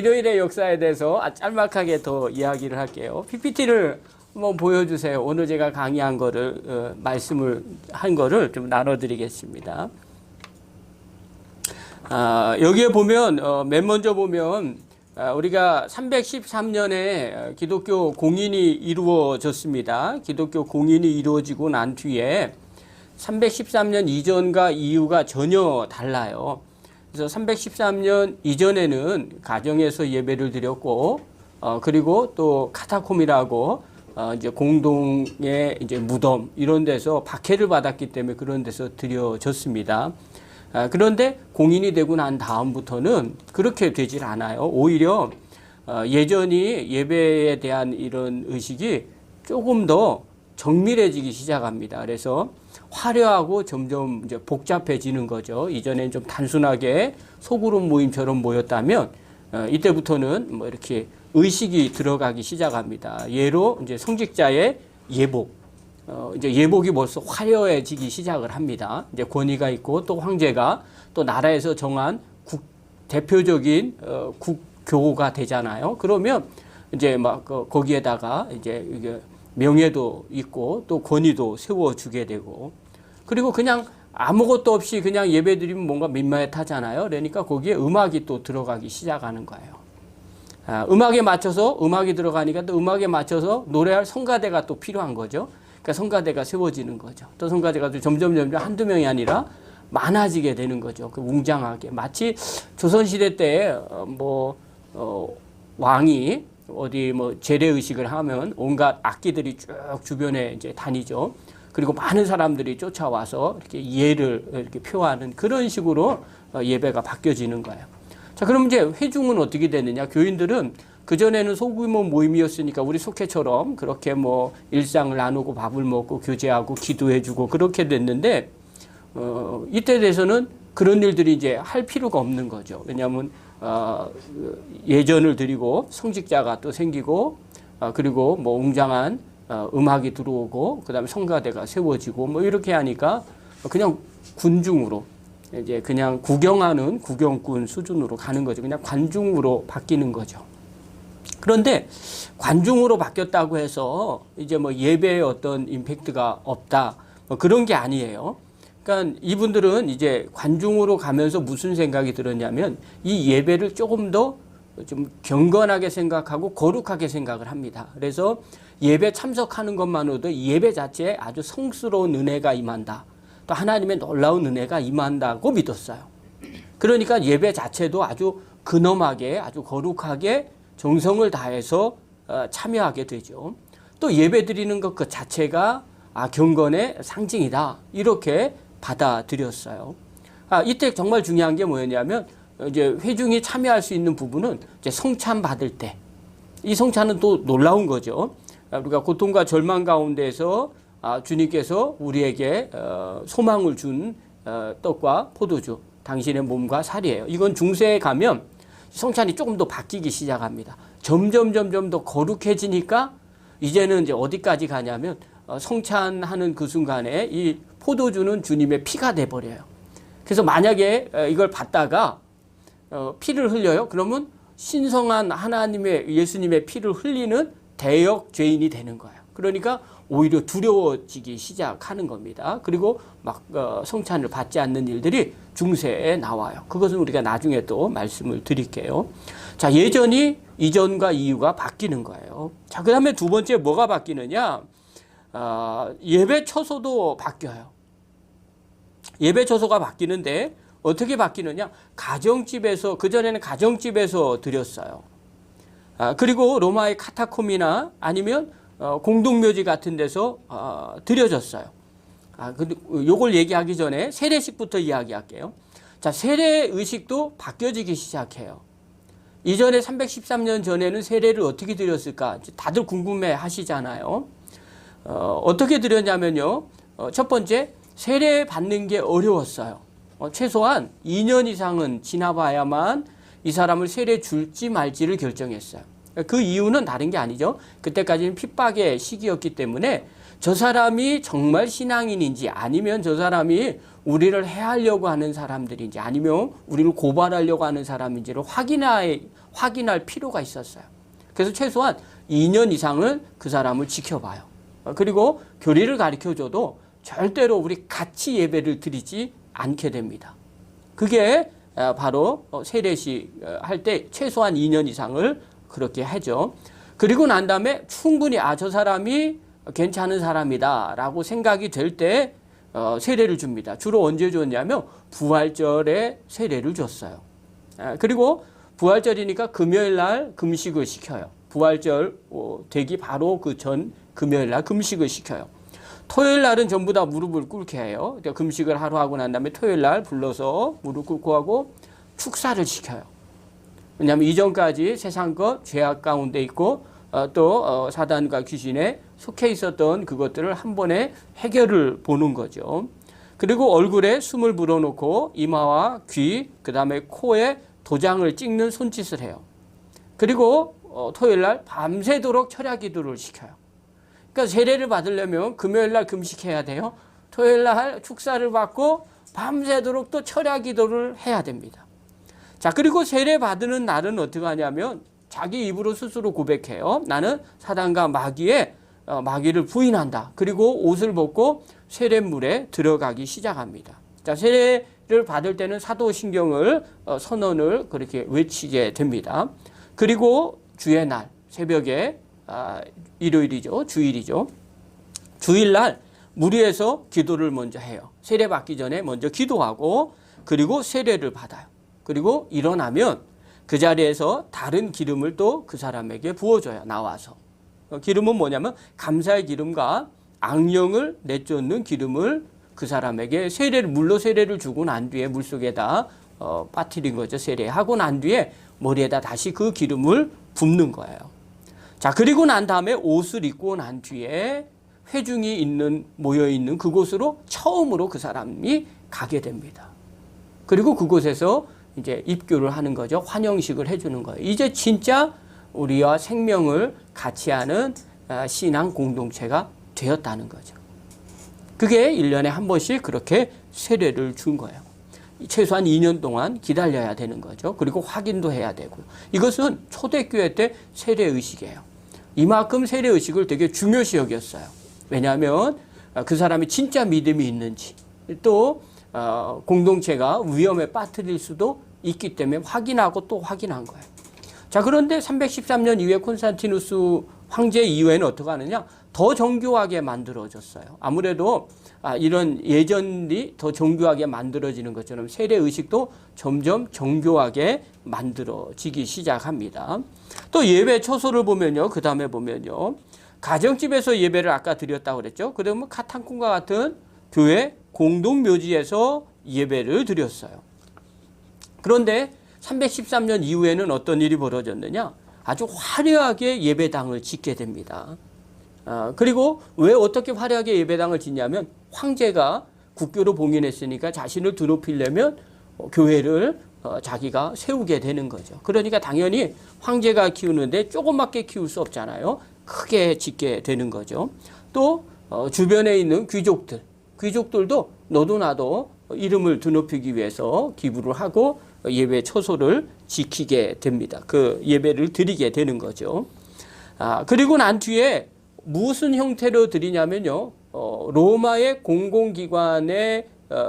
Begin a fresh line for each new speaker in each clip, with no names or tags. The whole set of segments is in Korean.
일요일의 역사에 대해서 짤막하게 더 이야기를 할게요. PPT를 한번 보여주세요. 오늘 제가 강의한 거를 말씀을 한 거를 좀 나눠드리겠습니다. 여기에 보면 맨 먼저 보면 우리가 313년에 기독교 공인이 이루어졌습니다. 기독교 공인이 이루어지고 난 뒤에 313년 이전과 이후가 전혀 달라요. 그래서 313년 이전에는 가정에서 예배를 드렸고, 그리고 또 카타콤이라고 이제 공동의 이제 무덤 이런 데서 박해를 받았기 때문에 그런 데서 드려졌습니다. 그런데 공인이 되고 난 다음부터는 그렇게 되질 않아요. 오히려 예전이 예배에 대한 이런 의식이 조금 더 정밀해지기 시작합니다. 그래서 화려하고 점점 이제 복잡해지는 거죠. 이전엔 좀 단순하게 소그룹 모임처럼 모였다면 이때부터는 뭐 이렇게 의식이 들어가기 시작합니다. 예로 이제 성직자의 예복, 이제 예복이 벌써 화려해지기 시작을 합니다. 이제 권위가 있고 또 황제가 또 나라에서 정한 대표적인 국교가 되잖아요. 그러면 이제 막 거기에다가 이제 이게 명예도 있고 또 권위도 세워주게 되고, 그리고 그냥 아무것도 없이 그냥 예배드리면 뭔가 민망하잖아요. 그러니까 거기에 음악이 또 들어가기 시작하는 거예요. 음악에 맞춰서 음악이 들어가니까 또 음악에 맞춰서 노래할 성가대가 또 필요한 거죠. 그러니까 성가대가 세워지는 거죠. 또 성가대가 점점 한두 명이 아니라 많아지게 되는 거죠. 그 웅장하게 마치 조선시대 때 왕이 어디 뭐 제례 의식을 하면 온갖 악기들이 쭉 주변에 이제 다니죠. 그리고 많은 사람들이 쫓아와서 이렇게 예를 이렇게 표하는 그런 식으로 예배가 바뀌어지는 거예요. 자, 그럼 이제 회중은 어떻게 되느냐? 교인들은 그전에는 소규모 모임이었으니까 우리 속회처럼 그렇게 뭐 일상을 나누고 밥을 먹고 교제하고 기도해주고 그렇게 됐는데, 이때 돼서는 그런 일들이 이제 할 필요가 없는 거죠. 왜냐하면 예전을 드리고 성직자가 또 생기고, 그리고 뭐 웅장한 음악이 들어오고, 그 다음에 성가대가 세워지고, 뭐 이렇게 하니까 그냥 군중으로 이제 그냥 구경하는 구경꾼 수준으로 가는 거죠. 그냥 관중으로 바뀌는 거죠. 그런데 관중으로 바뀌었다고 해서 이제 뭐 예배에 어떤 임팩트가 없다, 뭐 그런 게 아니에요. 그러니까 이분들은 이제 관중으로 가면서 무슨 생각이 들었냐면 이 예배를 조금 더 좀 경건하게 생각하고 거룩하게 생각을 합니다. 그래서 예배 참석하는 것만으로도 예배 자체에 아주 성스러운 은혜가 임한다, 또 하나님의 놀라운 은혜가 임한다고 믿었어요. 그러니까 예배 자체도 아주 근엄하게 아주 거룩하게 정성을 다해서 참여하게 되죠. 또 예배 드리는 것 그 자체가 경건의 상징이다, 이렇게 받아들였어요. 이때 정말 중요한 게 뭐였냐면 이제 회중이 참여할 수 있는 부분은 이제 성찬 받을 때, 이 성찬은 또 놀라운 거죠. 우리가 고통과 절망 가운데서 주님께서 우리에게 소망을 준 떡과 포도주, 당신의 몸과 살이에요. 이건 중세에 가면 성찬이 조금 더 바뀌기 시작합니다. 점점 더 거룩해지니까 이제는 이제 어디까지 가냐면 성찬하는 그 순간에 이 포도주는 주님의 피가 돼버려요. 그래서 만약에 이걸 받다가 피를 흘려요. 그러면 신성한 하나님의 예수님의 피를 흘리는 대역 죄인이 되는 거예요. 그러니까 오히려 두려워지기 시작하는 겁니다. 그리고 막 성찬을 받지 않는 일들이 중세에 나와요. 그것은 우리가 나중에 또 말씀을 드릴게요. 자, 예전이 이전과 이후가 바뀌는 거예요. 자, 그 다음에 두 번째 뭐가 바뀌느냐? 예배 처소도 바뀌어요. 예배 처소가 바뀌는데 어떻게 바뀌느냐? 가정집에서, 그전에는 가정집에서 드렸어요. 그리고 로마의 카타콤이나 아니면 공동묘지 같은 데서 드려졌어요. 근데 요걸 얘기하기 전에 세례식부터 이야기할게요. 자, 세례 의식도 바뀌어지기 시작해요. 이전에 313년 전에는 세례를 어떻게 드렸을까? 다들 궁금해 하시잖아요. 어떻게 드렸냐면요. 첫 번째, 세례 받는 게 어려웠어요. 최소한 2년 이상은 지나봐야만 이 사람을 세례 줄지 말지를 결정했어요. 그 이유는 다른 게 아니죠. 그때까지는 핍박의 시기였기 때문에 저 사람이 정말 신앙인인지, 아니면 저 사람이 우리를 해하려고 하는 사람들인지, 아니면 우리를 고발하려고 하는 사람인지를 확인할 필요가 있었어요. 그래서 최소한 2년 이상은 그 사람을 지켜봐요. 그리고 교리를 가르쳐줘도 절대로 우리 같이 예배를 드리지 않게 됩니다. 그게 바로 세례식 할 때 최소한 2년 이상을 그렇게 하죠. 그리고 난 다음에 충분히 저 사람이 괜찮은 사람이다 라고 생각이 될 때 세례를 줍니다. 주로 언제 줬냐면 부활절에 세례를 줬어요. 그리고 부활절이니까 금요일 날 금식을 시켜요. 부활절 되기 바로 그 전 금요일 날 금식을 시켜요. 토요일 날은 전부 다 무릎을 꿇게 해요. 금식을 하루 하고 난 다음에 토요일 날 불러서 무릎 꿇고 하고 축사를 시켜요. 왜냐하면 이전까지 세상 것 죄악 가운데 있고 또 사단과 귀신에 속해 있었던 그것들을 한 번에 해결을 보는 거죠. 그리고 얼굴에 숨을 불어넣고 이마와 귀, 그 다음에 코에 도장을 찍는 손짓을 해요. 그리고 토요일 날 밤새도록 철야 기도를 시켜요. 그러니까 세례를 받으려면 금요일 날 금식해야 돼요. 토요일 날 축사를 받고 밤새도록 또 철야 기도를 해야 됩니다. 자, 그리고 세례 받는 날은 어떻게 하냐면 자기 입으로 스스로 고백해요. 나는 사단과 마귀를 부인한다. 그리고 옷을 벗고 세례물에 들어가기 시작합니다. 자, 세례를 받을 때는 사도신경을 선언을 그렇게 외치게 됩니다. 그리고 주의 날 새벽에 일요일이죠. 주일이죠. 주일날 무리에서 기도를 먼저 해요. 세례 받기 전에 먼저 기도하고 그리고 세례를 받아요. 그리고 일어나면 그 자리에서 다른 기름을 또 그 사람에게 부어줘요. 나와서. 기름은 뭐냐면 감사의 기름과 악령을 내쫓는 기름을 그 사람에게 물로 세례를 주고 난 뒤에 물속에다 빠뜨린 거죠. 세례하고 난 뒤에 머리에다 다시 그 기름을 붓는 거예요. 자, 그리고 난 다음에 옷을 입고 난 뒤에 회중이 모여있는 그곳으로 처음으로 그 사람이 가게 됩니다. 그리고 그곳에서 이제 입교를 하는 거죠. 환영식을 해주는 거예요. 이제 진짜 우리와 생명을 같이 하는 신앙 공동체가 되었다는 거죠. 그게 1년에 한 번씩 그렇게 세례를 준 거예요. 최소한 2년 동안 기다려야 되는 거죠. 그리고 확인도 해야 되고요. 이것은 초대교회 때 세례의식이에요. 이만큼 세례의식을 되게 중요시 여겼어요. 왜냐하면 그 사람이 진짜 믿음이 있는지 또 공동체가 위험에 빠뜨릴 수도 있기 때문에 확인하고 또 확인한 거예요. 자, 그런데 313년 이후에 콘스탄티누스 황제 이후에는 어떻게 하느냐? 더 정교하게 만들어졌어요. 아무래도 이런 예전이 더 정교하게 만들어지는 것처럼 세례의식도 점점 정교하게 만들어지기 시작합니다. 또 예배 초소를 보면요. 그 다음에 보면요. 가정집에서 예배를 아까 드렸다고 그랬죠. 그러면 카탄콤과 같은 교회 공동묘지에서 예배를 드렸어요. 그런데 313년 이후에는 어떤 일이 벌어졌느냐? 아주 화려하게 예배당을 짓게 됩니다. 그리고 왜 어떻게 화려하게 예배당을 짓냐면 황제가 국교로 봉인했으니까 자신을 드높이려면 교회를 자기가 세우게 되는 거죠. 그러니까 당연히 황제가 키우는데 조그맣게 키울 수 없잖아요. 크게 짓게 되는 거죠. 또 주변에 있는 귀족들도 너도 나도 이름을 드높이기 위해서 기부를 하고 예배 초소를 지키게 됩니다. 그 예배를 드리게 되는 거죠. 그리고 난 뒤에 무슨 형태로 드리냐면요. 로마의 공공기관의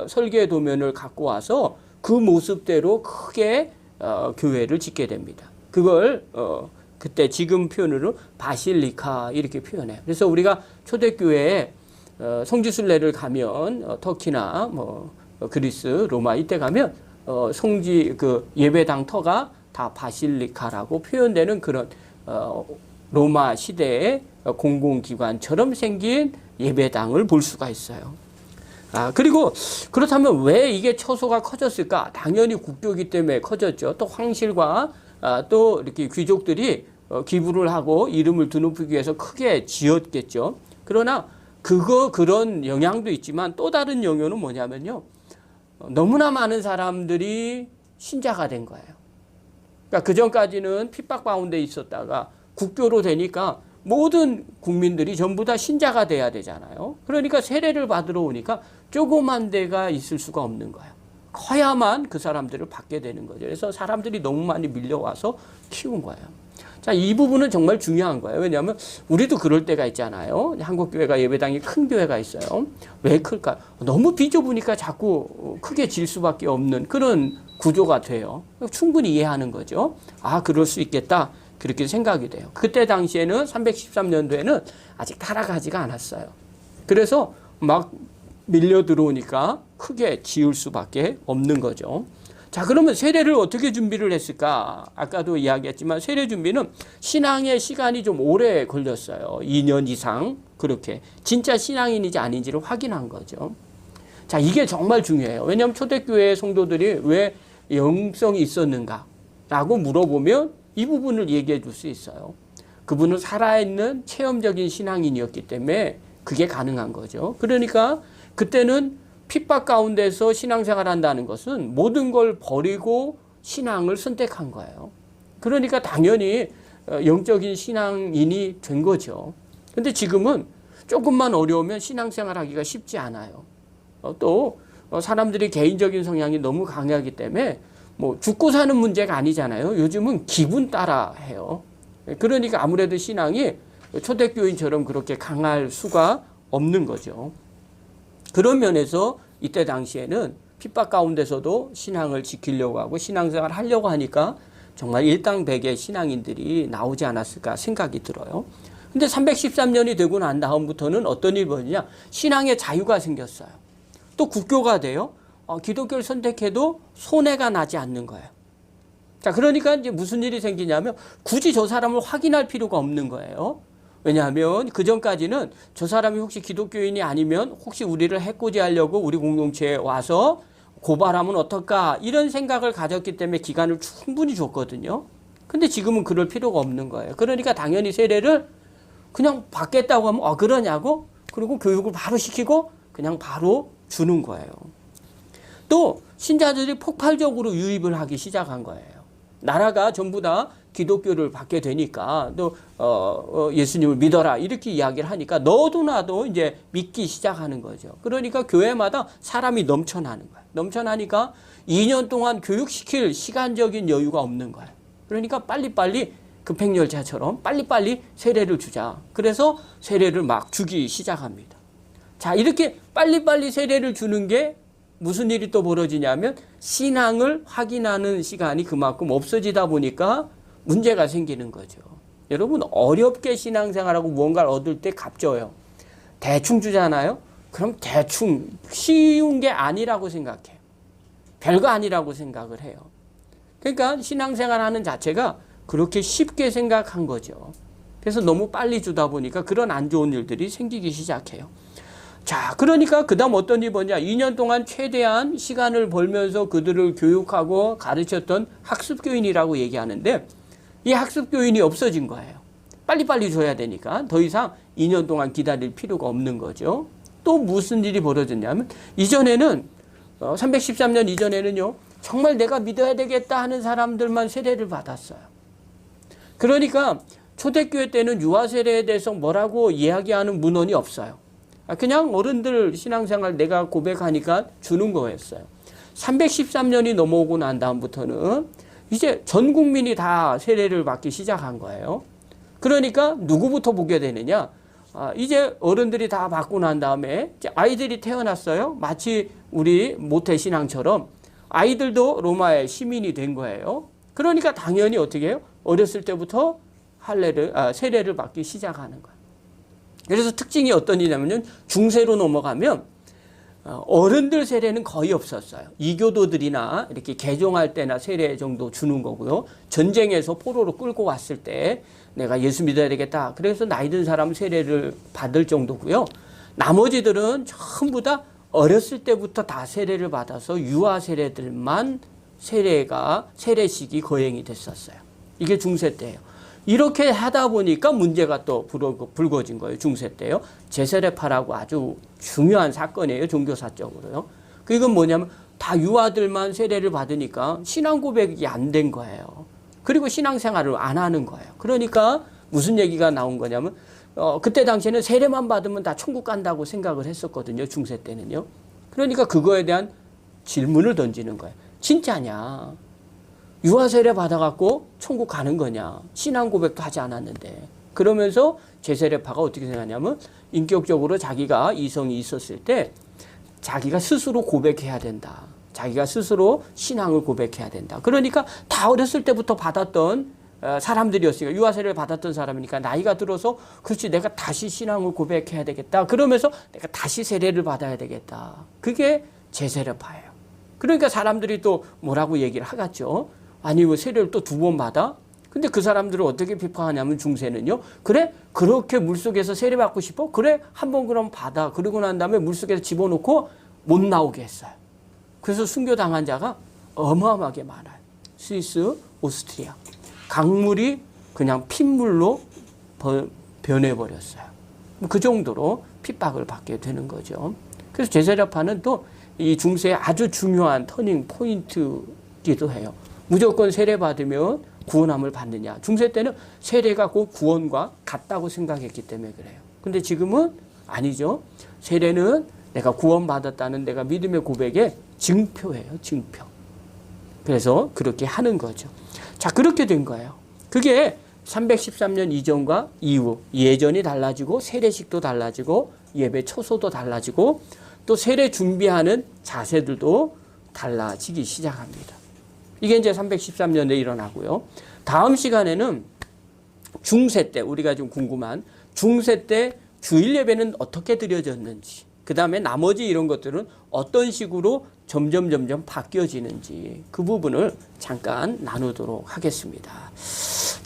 설계 도면을 갖고 와서 그 모습대로 크게 교회를 짓게 됩니다. 그걸 그때 지금 표현으로 바실리카 이렇게 표현해요. 그래서 우리가 초대교회에 성지순례를 가면 터키나 그리스, 로마 이때 가면 예배당 터가 다 바실리카라고 표현되는 그런 로마 시대의 공공기관처럼 생긴 예배당을 볼 수가 있어요. 그리고 그렇다면 왜 이게 처소가 커졌을까? 당연히 국교이기 때문에 커졌죠. 또 황실과 또 이렇게 귀족들이 기부를 하고 이름을 드높이기 위해서 크게 지었겠죠. 그러나 그런 영향도 있지만 또 다른 영향은 뭐냐면요. 너무나 많은 사람들이 신자가 된 거예요. 그러니까 그전까지는 핍박 가운데 있었다가 국교로 되니까 모든 국민들이 전부 다 신자가 돼야 되잖아요. 그러니까 세례를 받으러 오니까 조그만 데가 있을 수가 없는 거예요. 커야만 그 사람들을 받게 되는 거죠. 그래서 사람들이 너무 많이 밀려와서 키운 거예요. 자, 이 부분은 정말 중요한 거예요. 왜냐하면 우리도 그럴 때가 있잖아요. 한국교회가 예배당이 큰 교회가 있어요. 왜 클까요? 너무 비좁으니까 자꾸 크게 질 수밖에 없는 그런 구조가 돼요. 충분히 이해하는 거죠. 아, 그럴 수 있겠다. 그렇게 생각이 돼요. 그때 당시에는 313년도에는 아직 타락하지가 않았어요. 그래서 막 밀려 들어오니까 크게 지을 수밖에 없는 거죠. 자, 그러면 세례를 어떻게 준비를 했을까? 아까도 이야기했지만 세례 준비는 신앙의 시간이 좀 오래 걸렸어요. 2년 이상 그렇게 진짜 신앙인인지 아닌지를 확인한 거죠. 자, 이게 정말 중요해요. 왜냐하면 초대교회 성도들이 왜 영성이 있었는가라고 물어보면 이 부분을 얘기해 줄 수 있어요. 그분은 살아있는 체험적인 신앙인이었기 때문에 그게 가능한 거죠. 그러니까 그때는 핍박 가운데서 신앙생활 한다는 것은 모든 걸 버리고 신앙을 선택한 거예요. 그러니까 당연히 영적인 신앙인이 된 거죠. 근데 지금은 조금만 어려우면 신앙생활 하기가 쉽지 않아요. 또 사람들이 개인적인 성향이 너무 강하기 때문에 뭐 죽고 사는 문제가 아니잖아요. 요즘은 기분 따라 해요. 그러니까 아무래도 신앙이 초대교인처럼 그렇게 강할 수가 없는 거죠. 그런 면에서 이때 당시에는 핍박 가운데서도 신앙을 지키려고 하고 신앙생활을 하려고 하니까 정말 일당백의 신앙인들이 나오지 않았을까 생각이 들어요. 근데 313년이 되고 난 다음부터는 어떤 일이 벌어지냐? 신앙의 자유가 생겼어요. 또 국교가 돼요. 기독교를 선택해도 손해가 나지 않는 거예요. 자, 그러니까 이제 무슨 일이 생기냐면 굳이 저 사람을 확인할 필요가 없는 거예요. 왜냐하면 그 전까지는 저 사람이 혹시 기독교인이 아니면 혹시 우리를 해코지하려고 우리 공동체에 와서 고발하면 어떨까 이런 생각을 가졌기 때문에 기간을 충분히 줬거든요. 근데 지금은 그럴 필요가 없는 거예요. 그러니까 당연히 세례를 그냥 받겠다고 하면 그러냐고 그리고 교육을 바로 시키고 그냥 바로 주는 거예요. 또 신자들이 폭발적으로 유입을 하기 시작한 거예요. 나라가 전부 다 기독교를 받게 되니까 또 예수님을 믿어라 이렇게 이야기를 하니까 너도 나도 이제 믿기 시작하는 거죠. 그러니까 교회마다 사람이 넘쳐나는 거예요. 넘쳐나니까 2년 동안 교육시킬 시간적인 여유가 없는 거예요. 그러니까 빨리빨리 급행열차처럼 빨리빨리 세례를 주자. 그래서 세례를 막 주기 시작합니다. 자, 이렇게 빨리빨리 세례를 주는 게 무슨 일이 또 벌어지냐면 신앙을 확인하는 시간이 그만큼 없어지다 보니까 문제가 생기는 거죠. 여러분 어렵게 신앙생활하고 무언가를 얻을 때 값져요. 대충 주잖아요. 그럼 대충 쉬운 게 아니라고 생각해요. 별거 아니라고 생각을 해요. 그러니까 신앙생활하는 자체가 그렇게 쉽게 생각한 거죠. 그래서 너무 빨리 주다 보니까 그런 안 좋은 일들이 생기기 시작해요. 자, 그러니까 그 다음 어떤 일이 뭐냐. 2년 동안 최대한 시간을 벌면서 그들을 교육하고 가르쳤던 학습교인이라고 얘기하는데 이 학습교인이 없어진 거예요. 빨리빨리 줘야 되니까 더 이상 2년 동안 기다릴 필요가 없는 거죠. 또 무슨 일이 벌어졌냐면 이전에는 313년 이전에는요. 정말 내가 믿어야 되겠다 하는 사람들만 세례를 받았어요. 그러니까 초대교회 때는 유아세례에 대해서 뭐라고 이야기하는 문헌이 없어요. 그냥 어른들 신앙생활 내가 고백하니까 주는 거였어요. 313년이 넘어오고 난 다음부터는 이제 전 국민이 다 세례를 받기 시작한 거예요. 그러니까 누구부터 보게 되느냐? 이제 어른들이 다 받고 난 다음에 이제 아이들이 태어났어요. 마치 우리 모태신앙처럼 아이들도 로마의 시민이 된 거예요. 그러니까 당연히 어떻게 해요? 어렸을 때부터 세례를 받기 시작하는 거예요. 그래서 특징이 어떤 일이냐면 중세로 넘어가면 어른들 세례는 거의 없었어요. 이교도들이나 이렇게 개종할 때나 세례 정도 주는 거고요. 전쟁에서 포로로 끌고 왔을 때 내가 예수 믿어야 되겠다. 그래서 나이 든 사람 세례를 받을 정도고요. 나머지들은 전부 다 어렸을 때부터 다 세례를 받아서 유아 세례들만 세례식이 거행이 됐었어요. 이게 중세 때예요. 이렇게 하다 보니까 문제가 또 불거진 거예요. 중세 때요. 제세례파라고 아주 중요한 사건이에요. 종교사적으로요. 이건 뭐냐면 다 유아들만 세례를 받으니까 신앙 고백이 안 된 거예요. 그리고 신앙생활을 안 하는 거예요. 그러니까 무슨 얘기가 나온 거냐면 그때 당시에는 세례만 받으면 다 천국 간다고 생각을 했었거든요. 중세 때는요. 그러니까 그거에 대한 질문을 던지는 거예요. 진짜냐? 유아 세례 받아갖고 천국 가는 거냐? 신앙 고백도 하지 않았는데. 그러면서 제세례파가 어떻게 생각하냐면 인격적으로 자기가 이성이 있었을 때 자기가 스스로 고백해야 된다. 자기가 스스로 신앙을 고백해야 된다. 그러니까 다 어렸을 때부터 받았던 사람들이었으니까 유아 세례를 받았던 사람이니까 나이가 들어서 그렇지 내가 다시 신앙을 고백해야 되겠다. 그러면서 내가 다시 세례를 받아야 되겠다. 그게 제세례파예요. 그러니까 사람들이 또 뭐라고 얘기를 하겠죠. 아니 왜 세례를 또 2번 받아? 근데 그 사람들을 어떻게 비판하냐면 중세는요. 그래? 그렇게 물속에서 세례 받고 싶어? 그래? 한번 그럼 받아. 그러고 난 다음에 물속에서 집어넣고 못 나오게 했어요. 그래서 순교당한 자가 어마어마하게 많아요. 스위스, 오스트리아. 강물이 그냥 핏물로 변해버렸어요. 그 정도로 핍박을 받게 되는 거죠. 그래서 제세례파는 또 이 중세의 아주 중요한 터닝 포인트이기도 해요. 무조건 세례 받으면 구원함을 받느냐. 중세 때는 세례가 곧 구원과 같다고 생각했기 때문에 그래요. 근데 지금은 아니죠. 세례는 내가 구원받았다는 내가 믿음의 고백의 증표예요. 증표. 그래서 그렇게 하는 거죠. 자, 그렇게 된 거예요. 그게 313년 이전과 이후 예전이 달라지고 세례식도 달라지고 예배 처소도 달라지고 또 세례 준비하는 자세들도 달라지기 시작합니다. 이게 이제 313년에 일어나고요. 다음 시간에는 중세 때 우리가 좀 궁금한 중세 때 주일 예배는 어떻게 드려졌는지 그 다음에 나머지 이런 것들은 어떤 식으로 점점 바뀌어지는지 그 부분을 잠깐 나누도록 하겠습니다.